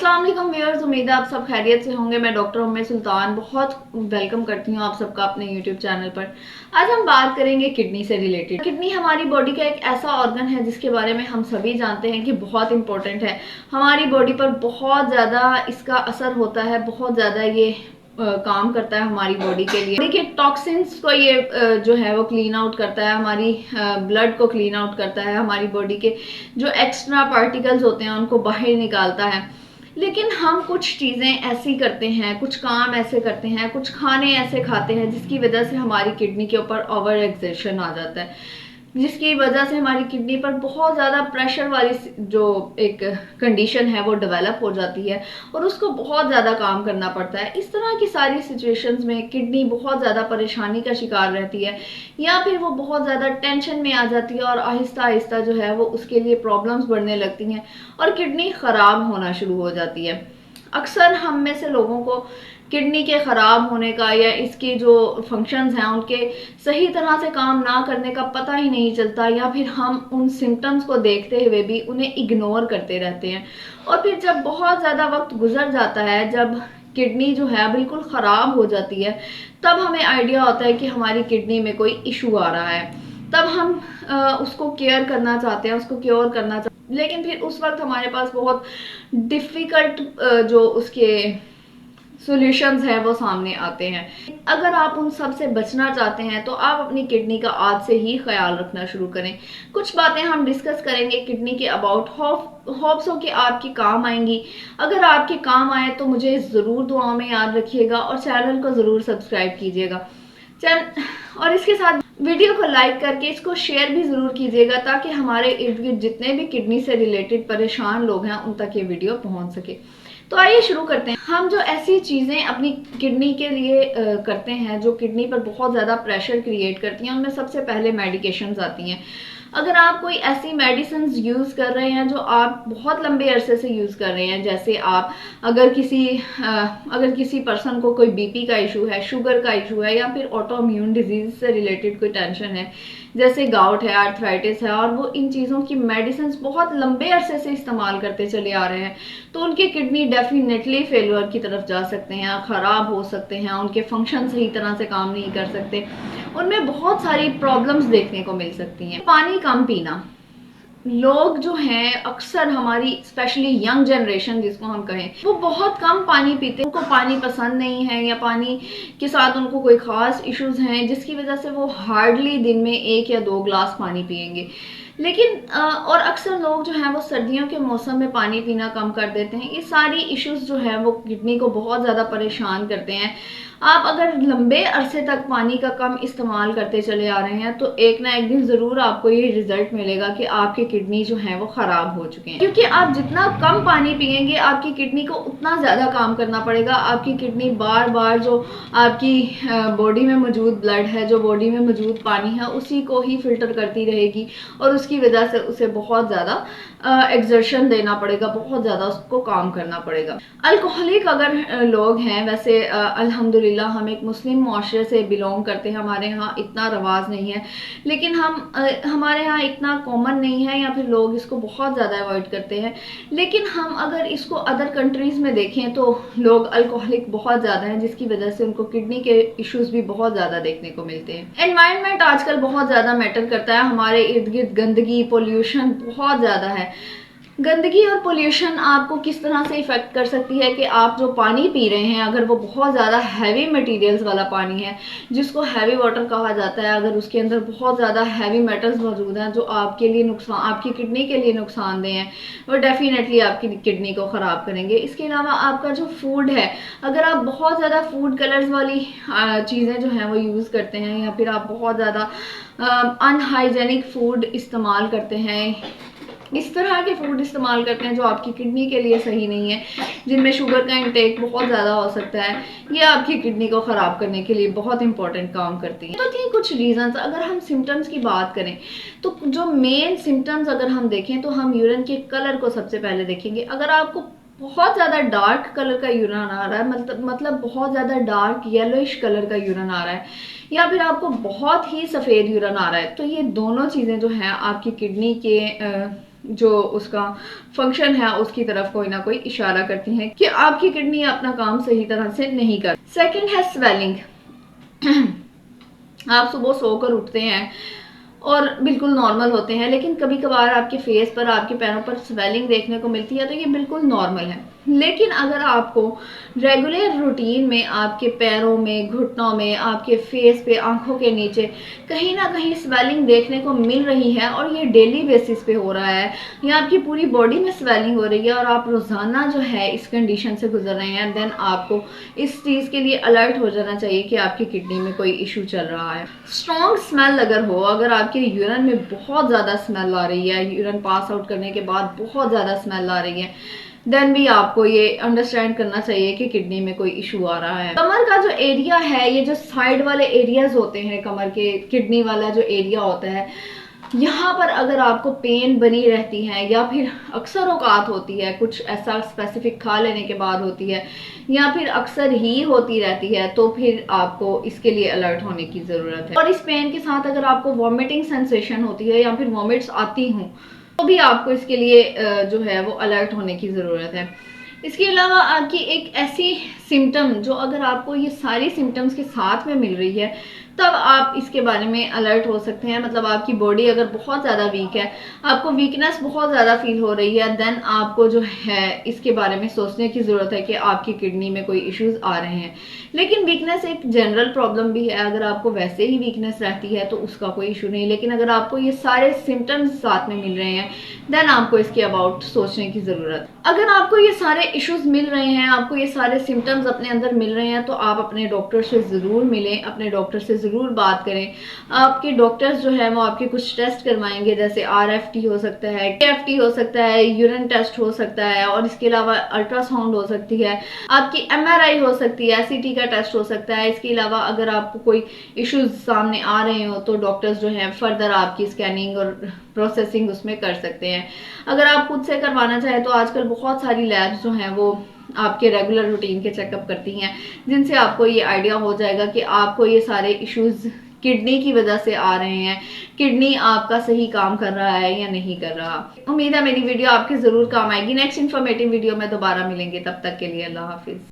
अस्सलाम वालेकुम व्यूअर्स, उम्मीद है आप सब खैरियत से होंगे। मैं डॉक्टर उम्मे सुल्तान बहुत वेलकम करती हूँ आप सबका अपने यूट्यूब चैनल पर। आज हम बात करेंगे किडनी से रिलेटेड। किडनी हमारी बॉडी का एक ऐसा ऑर्गन है जिसके बारे में हम सभी जानते हैं कि बहुत इंपॉर्टेंट है। हमारी बॉडी पर बहुत ज़्यादा इसका असर होता है, बहुत ज़्यादा ये काम करता है हमारी बॉडी के लिए। देखिए, टॉक्सिन्स को ये जो है वो क्लीन आउट करता है, हमारी ब्लड को क्लीन आउट करता है, हमारी बॉडी के जो एक्स्ट्रा पार्टिकल्स होते हैं उनको बाहर निकालता है। लेकिन हम कुछ चीज़ें ऐसी करते हैं, कुछ काम ऐसे करते हैं, कुछ खाने ऐसे खाते हैं जिसकी वजह से हमारी किडनी के ऊपर ओवर एक्सर्शन आ जाता है, जिसकी वजह से हमारी किडनी पर बहुत ज़्यादा प्रेशर वाली जो एक कंडीशन है वो डेवलप हो जाती है और उसको बहुत ज़्यादा काम करना पड़ता है। इस तरह की सारी सिचुएशंस में किडनी बहुत ज़्यादा परेशानी का शिकार रहती है, या फिर वो बहुत ज़्यादा टेंशन में आ जाती है और आहिस्ता आहिस्ता जो है वो उसके लिए प्रॉब्लम्स बढ़ने लगती हैं और किडनी ख़राब होना शुरू हो जाती है। अक्सर हम में से लोगों को किडनी के ख़राब होने का या इसके जो फंक्शंस हैं उनके सही तरह से काम ना करने का पता ही नहीं चलता, या फिर हम उन सिम्टम्स को देखते हुए भी उन्हें इग्नोर करते रहते हैं। और फिर जब बहुत ज़्यादा वक्त गुजर जाता है, जब किडनी जो है बिल्कुल ख़राब हो जाती है, तब हमें आइडिया होता है कि हमारी किडनी में कोई इशू आ रहा है। तब हम उसको केयर करना चाहते हैं, उसको क्योर करना चाहते हैं, लेकिन फिर उस वक्त हमारे पास बहुत डिफ़िकल्ट जो उसके सॉल्यूशंस हैं वो सामने आते हैं। अगर आप उन सब से बचना चाहते हैं तो आप अपनी किडनी का आज से ही ख्याल रखना शुरू करें। कुछ बातें हम डिस्कस करेंगे किडनी के अबाउट, होप्स हो कि आपकी काम आएंगी। अगर आपके काम आए तो मुझे ज़रूर दुआओं में याद रखिएगा और चैनल को ज़रूर सब्सक्राइब कीजिएगा। और इसके साथ वीडियो को लाइक करके इसको शेयर भी ज़रूर कीजिएगा ताकि हमारे इर्द गिर्द जितने भी किडनी से रिलेटेड परेशान लोग हैं उन तक ये वीडियो पहुंच सके। तो आइए शुरू करते हैं। हम जो ऐसी चीज़ें अपनी किडनी के लिए करते हैं जो किडनी पर बहुत ज़्यादा प्रेशर क्रिएट करती हैं, उनमें सबसे पहले मेडिकेशंस आती हैं। अगर आप कोई ऐसी मेडिसिन यूज़ कर रहे हैं जो आप बहुत लंबे अरसे से यूज़ कर रहे हैं, जैसे आप अगर किसी पर्सन को कोई बीपी का इशू है, शुगर का इशू है, या फिर ऑटो इम्यून डिजीज से रिलेटेड कोई टेंशन है जैसे गाउट है, आर्थराइटिस है, और वो इन चीज़ों की मेडिसिन बहुत लंबे अरसे से इस्तेमाल करते चले आ रहे हैं, तो उनकी किडनी डेफिनेटली फेलियर की तरफ जा सकते हैं, ख़राब हो सकते हैं, उनके फंक्शन सही तरह से काम नहीं कर सकते, उनमें बहुत सारी प्रॉब्लम्स देखने को मिल सकती हैं। पानी कम पीना, लोग जो हैं अक्सर हमारी स्पेशली यंग जनरेशन जिसको हम कहें, वो बहुत कम पानी पीते हैं। उनको पानी पसंद नहीं है या पानी के साथ उनको कोई ख़ास इश्यूज हैं जिसकी वजह से वो हार्डली दिन में 1 या 2 ग्लास पानी पिएंगे। लेकिन और अक्सर लोग जो हैं वो सर्दियों के मौसम में पानी पीना कम कर देते हैं। ये सारी इश्यूज जो है वो किडनी को बहुत ज़्यादा परेशान करते हैं। आप अगर लंबे अरसे तक पानी का कम इस्तेमाल करते चले आ रहे हैं तो एक ना एक दिन ज़रूर आपको ये रिजल्ट मिलेगा कि आपके किडनी जो है वो ख़राब हो चुके हैं, क्योंकि आप जितना कम पानी पिएंगे आपकी किडनी को उतना ज़्यादा काम करना पड़ेगा। आपकी किडनी बार बार जो आपकी बॉडी में मौजूद ब्लड है, जो बॉडी में मौजूद पानी है, उसी को ही फिल्टर करती रहेगी और उसकी वजह से उसे बहुत ज़्यादा एक्सर्शन देना पड़ेगा, बहुत ज़्यादा उसको काम करना पड़ेगा। अल्कोहलिक अगर लोग हैं, वैसे अल्हम्दुलिल्लाह हम एक मुस्लिम मुआशरे से बिलोंग करते हैं, हमारे यहाँ इतना रवाज नहीं है, लेकिन हमारे यहाँ इतना कॉमन नहीं है, या फिर लोग इसको बहुत ज़्यादा अवॉइड करते हैं। लेकिन हम अगर इसको अदर कंट्रीज़ में देखें तो लोग अल्कोहलिक बहुत ज़्यादा हैं, जिसकी वजह से उनको किडनी के इश्यूज भी बहुत ज़्यादा देखने को मिलते हैं। एनवायरनमेंट आजकल बहुत ज़्यादा मैटर करता है। हमारे इर्द गिर्द गंदगी, पोल्यूशन बहुत ज़्यादा है। गंदगी और पोल्यूशन आपको किस तरह से इफ़ेक्ट कर सकती है कि आप जो पानी पी रहे हैं, अगर वो बहुत ज़्यादा हैवी मटेरियल्स वाला पानी है जिसको हैवी वाटर कहा जाता है, अगर उसके अंदर बहुत ज़्यादा हैवी मेटल्स मौजूद हैं जो आपके लिए आपकी किडनी के लिए नुकसानदेह हैं, वो डेफिनेटली आपकी किडनी को ख़राब करेंगे। इसके अलावा आपका जो फूड है, अगर आप बहुत ज़्यादा फूड कलर्स वाली चीज़ें जो हैं वो यूज़ करते हैं, या फिर आप बहुत ज़्यादा अनहाइजेनिक फूड इस्तेमाल करते हैं, इस तरह के फूड इस्तेमाल करते हैं जो आपकी किडनी के लिए सही नहीं है, जिनमें शुगर का इंटेक बहुत ज़्यादा हो सकता है, ये आपकी किडनी को ख़राब करने के लिए बहुत इंपॉर्टेंट काम करती है। तो थी कुछ रीजंस। अगर हम सिम्टम्स की बात करें तो जो मेन सिम्टम्स अगर हम देखें तो हम यूरिन के कलर को सबसे पहले देखेंगे। अगर आपको बहुत ज़्यादा डार्क कलर का यूरिन आ रहा है, मतलब बहुत ज़्यादा डार्क येलोइश कलर का यूरिन आ रहा है, या फिर आपको बहुत ही सफ़ेद यूरिन आ रहा है, तो ये दोनों चीज़ें जो हैं आपकी किडनी के जो उसका फंक्शन है उसकी तरफ कोई ना कोई इशारा करती हैं कि आपकी किडनी अपना काम सही तरह से नहीं कर। सेकंड है स्वेलिंग। आप सुबह सोकर उठते हैं और बिल्कुल नॉर्मल होते हैं, लेकिन कभी कभार आपके फेस पर, आपके पैरों पर स्वेलिंग देखने को मिलती है, तो ये बिल्कुल नॉर्मल है। लेकिन अगर आपको रेगुलर रूटीन में आपके पैरों में, घुटनों में, आपके फेस पे, आंखों के नीचे कहीं ना कहीं स्वेलिंग देखने को मिल रही है और ये डेली बेसिस पे हो रहा है, या आपकी पूरी बॉडी में स्वेलिंग हो रही है और आप रोजाना जो है इस कंडीशन से गुजर रहे हैं, देन आपको इस चीज के लिए अलर्ट हो जाना चाहिए कि आपकी किडनी में कोई इशू चल रहा है। स्ट्रॉन्ग स्मेल अगर हो, अगर आपके यूरिन में बहुत ज्यादा स्मेल आ रही है, यूरिन पास आउट करने के बाद बहुत ज्यादा स्मेल आ रही है, देन भी आपको ये अंडरस्टैंड करना चाहिए कि किडनी में कोई इशू आ रहा है। कमर का जो एरिया है, ये जो साइड वाले एरियाज होते हैं कमर के, किडनी वाला जो एरिया होता है, यहाँ पर अगर आपको पेन बनी रहती है या फिर अक्सर औकात होती है, कुछ ऐसा स्पेसिफिक खा लेने के बाद होती है, या फिर अक्सर ही होती रहती है, तो फिर आपको इसके लिए अलर्ट होने की जरूरत है। और इस पेन के साथ अगर आपको वॉमिटिंग सेंसेशन होती है या फिर वॉमिट्स आती हूँ, तो भी आपको इसके लिए जो है वो अलर्ट होने की ज़रूरत है। इसके अलावा आपकी एक ऐसी सिम्टम जो अगर आपको ये सारी सिम्टम्स के साथ में मिल रही है, तब आप इसके बारे में अलर्ट हो सकते हैं। मतलब आपकी बॉडी अगर बहुत ज़्यादा वीक है, आपको वीकनेस बहुत ज़्यादा फील हो रही है, देन आपको जो है इसके बारे में सोचने की ज़रूरत है कि आपकी किडनी में कोई इश्यूज आ रहे हैं। लेकिन वीकनेस एक जनरल प्रॉब्लम भी है, अगर आपको वैसे ही वीकनेस रहती है तो उसका कोई इशू नहीं, लेकिन अगर आपको ये सारे सिम्टम्स साथ में मिल रहे हैं, देन आपको इसके अबाउट सोचने की ज़रूरत। अगर आपको ये सारे इश्यूज मिल रहे हैं, आपको ये सारे सिम्टम्स अपने अंदर मिल रहे हैं, तो आप अपने डॉक्टर से ज़रूर मिलें, अपने डॉक्टर से ज़रूर बात करें। आपके डॉक्टर्स जो है वो आपके कुछ टेस्ट करवाएंगे, जैसे RFT हो सकता है, KFT हो सकता है, यूरिन टेस्ट हो सकता है, और इसके अलावा अल्ट्रासाउंड हो सकती है, आपकी MRI हो सकती है, CT का टेस्ट हो सकता है। इसके अलावा अगर आपको कोई इश्यूज सामने आ रहे हो तो डॉक्टर्स जो है फर्दर आपकी स्कैनिंग और प्रोसेसिंग उसमें कर सकते हैं। अगर आप खुद से करवाना चाहें तो आजकल बहुत सारी लैब्स जो हैं वो आपके रेगुलर रूटीन के चेकअप करती हैं, जिनसे आपको ये आइडिया हो जाएगा कि आपको ये सारे इश्यूज किडनी की वजह से आ रहे हैं, किडनी आपका सही काम कर रहा है या नहीं कर रहा। उम्मीद है मेरी वीडियो आपके जरूर काम आएगी। नेक्स्ट इन्फॉर्मेटिव वीडियो में दोबारा मिलेंगे, तब तक के लिए अल्लाह हाफिज।